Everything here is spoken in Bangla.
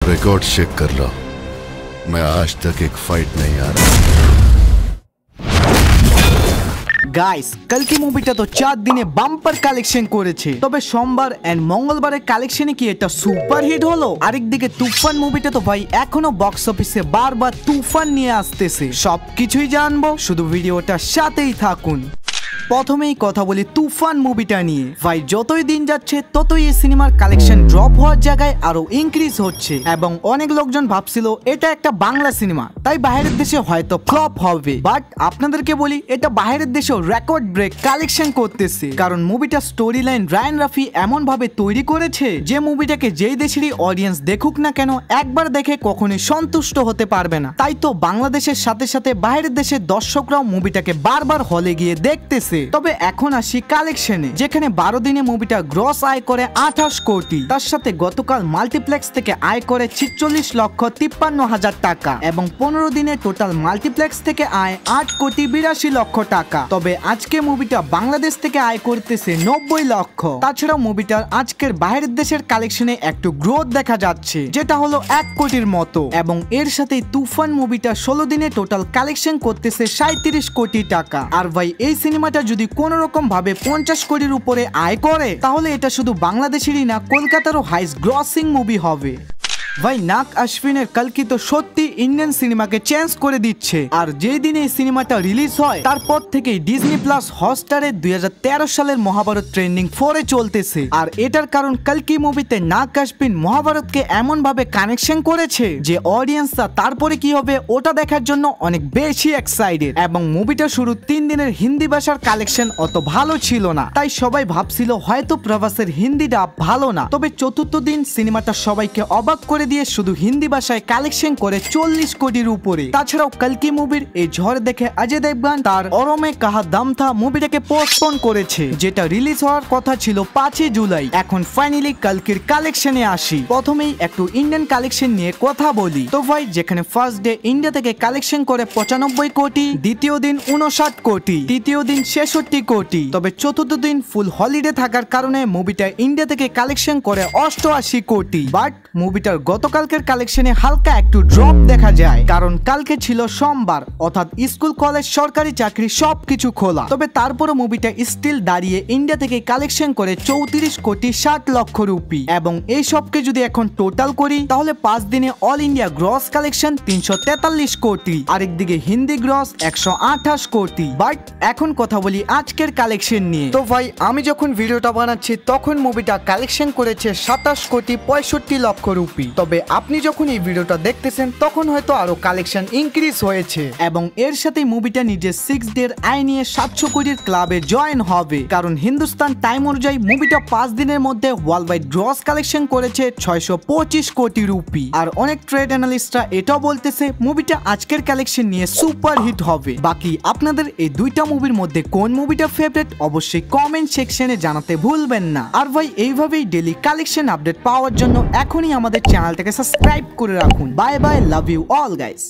रिकॉर्ड चेक कर लो, मैं आज तक एक फाइट नहीं हारा। গাইস কালকে মুভিটা তো 4 দিনে বাম্পার কালেকশন করেছে, তবে সোমবার এন্ড মঙ্গলবারের কালেকশনে কি এটা সুপার হিট হলো? আরেকদিকে তুফান মুভিটা তো ভাই এখনো বক্স অফিসে বারবার তুফান নিয়ে আসতেছে। সবকিছুই জানবো, শুধু ভিডিওটার সাথেই থাকুন। প্রথমেই কথা বলি তুফান মুভিটা নিয়ে। ভাই যতই দিন যাচ্ছে ততই এই সিনেমার কালেকশন ড্রপ হওয়ার জায়গায় আরো ইনক্রিজ হচ্ছে, এবং অনেক লোকজন ভাবছিল এটা একটা বাংলা সিনেমা, তাই বাইরের দেশে হয়তো ফ্লপ হবে। বাট আপনাদেরকে বলি, এটা বাইরের দেশেও রেকর্ড ব্রেক কালেকশন করতেছে, কারণ মুভিটা স্টোরি লাইন রায়ান রাফি এমন ভাবে তৈরি করেছে যে মুভিটাকে যেই দেশেরই অডিয়েন্স দেখুক না কেন একবার দেখে কখনোই সন্তুষ্ট হতে পারবে না। তাই তো বাংলাদেশের সাথে সাথে বাইরের দেশের দর্শকরাও মুভিটাকে বারবার হলে গিয়ে দেখতেছে। তবে এখন আসি কালেকশনে, যেখানে 12 দিনে মুভিটা গ্রস আয় করে 28 কোটি, তার সাথে গতকাল মাল্টিপ্লেক্স থেকে আয় করে 46,53,000 টাকা, এবং 15 দিনে টোটাল মাল্টিপ্লেক্স থেকে আয় 8,82,00,000 টাকা। তবে আজকে মুভিটা বাংলাদেশ থেকে আয় করতেছে 90 লক্ষ। তাছাড়াও মুভিটার আজকের বাইরের দেশের কালেকশনে একটু গ্রোথ দেখা যাচ্ছে, যেটা হলো 1 কোটির মতো, এবং এর সাথে তুফান মুভিটা 16 দিনে টোটাল কালেকশন করতেছে 37 কোটি টাকা। আর ভাই এই সিনেমাটা যদি কোন রকম ভাবে 50 কোটির উপরে আয় করে, তাহলে এটা শুধু বাংলাদেশেরই না, কলকাতারও হাইস্ট গ্রসিং মুভি হবে। ভাই নাগ আশ্বিনের কালকি তো সত্যি ইন্ডিয়ান সিনেমাকে চেঞ্জ করে দিচ্ছে। আর যেই দিনে এই সিনেমাটা রিলিজ হয় তারপর থেকেই ডিজনি প্লাস হটস্টারে 2013 সালের মহাভারত ট্রেন্ডিং 4-এ চলতেছে। আর এটার কারণ কালকি মুভিতে নাগ আশ্বিন মহাভারতকে এমন ভাবে কানেকশন করেছে যে অডিয়েন্সরা তারপরে কি হবে ওটা দেখার জন্য অনেক বেশি এক্সাইটেড। এবং মুভিটা শুরু 3 দিনের হিন্দি ভাষার কালেকশন অত ভালো ছিল না, তাই সবাই ভাবছিল হয়তো প্রভাসের হিন্দিটা ভালো না। তবে চতুর্থ দিন সিনেমাটা সবাইকে অবাক করে দিয়ে শুধু হিন্দি ভাষায় কালেকশন করে 40 কোটির উপরে। তাছাড়াও কালকি মুভির এই ঝড় দেখে অজয় দেবগন তার অরমে কাহা দাম থা মুভিটাকে পোস্টপোন করেছে, যেটা রিলিজ হওয়ার কথা ছিল 5 জুলাই। এখন ফাইনালি কালকির কালেকশনে আসি। প্রথমেই একটু ইন্ডিয়ান কালেকশন নিয়ে কথা বলি। তো ভাই যেখানে ফার্স্ট ডে ইন্ডিয়া থেকে কালেকশন করে 95 কোটি, দ্বিতীয় দিন 59 কোটি, তৃতীয় দিন 66 কোটি, তবে চতুর্থ দিন ফুল হলিডে থাকার কারণে মুভিটা ইন্ডিয়া থেকে কালেকশন করে 88 কোটি। বাট মুভিটার গতকালকের কালেকশনে হালকা একটু ড্রপ দেখা যায়, কারণ কালকে ছিল সোমবার, অর্থাৎ স্কুল কলেজ সরকারি চাকরি সবকিছু খোলা। তবে তারপরে মুভিটা স্টিল দাঁড়িয়ে ইন্ডিয়া থেকে কালেকশন করে 34 কোটি 60 লক্ষ রুপি, এবং এই সবকে যদি এখন টোটাল করি তাহলে 5 দিনে অল ইন্ডিয়া গ্রস কালেকশন 343 কোটি, আরেকদিকে হিন্দি গ্রস 128 কোটি। বাট এখন কথা বলি আজকের কালেকশন নিয়ে। তো ভাই আমি যখন ভিডিওটা বানাচ্ছি তখন মুভিটা কালেকশন করেছে 27 কোটি 65 লক্ষ রুপি। তবে আপনি যখন এই ভিডিওটা দেখতেছেন তখন হয়তো আরো কালেকশন ইনক্রিজ হয়েছে, এবং এর সাথে মুভিটা নিজের 6 ডের আয় নিয়ে 700 কোটির ক্লাবে জয়েন হবে, কারণ হিন্দুস্তান টাইম অনুযায়ী মুভিটা 5 দিনের মধ্যে ওয়ার্ল্ড ওয়াইড গ্রস কালেকশন করেছে 625 কোটি রুপি। আর অনেক ট্রেড অ্যানালিস্টরা এটাও বলতেছে মুভিটা আজকের কালেকশন নিয়ে সুপার হিট হবে। বাকি আপনাদের এই দুইটা মুভির মধ্যে কোন মুভিটা ফেভারিট অবশ্যই কমেন্ট সেকশনে জানাতে ভুলবেন না। আর ভাই এইভাবেই ডেইলি কালেকশন আপডেট পাওয়ার জন্য এখনই আমাদের চ্যানেলটাকে সাবস্ক্রাইব করে রাখুন। Bye bye, love you all guys.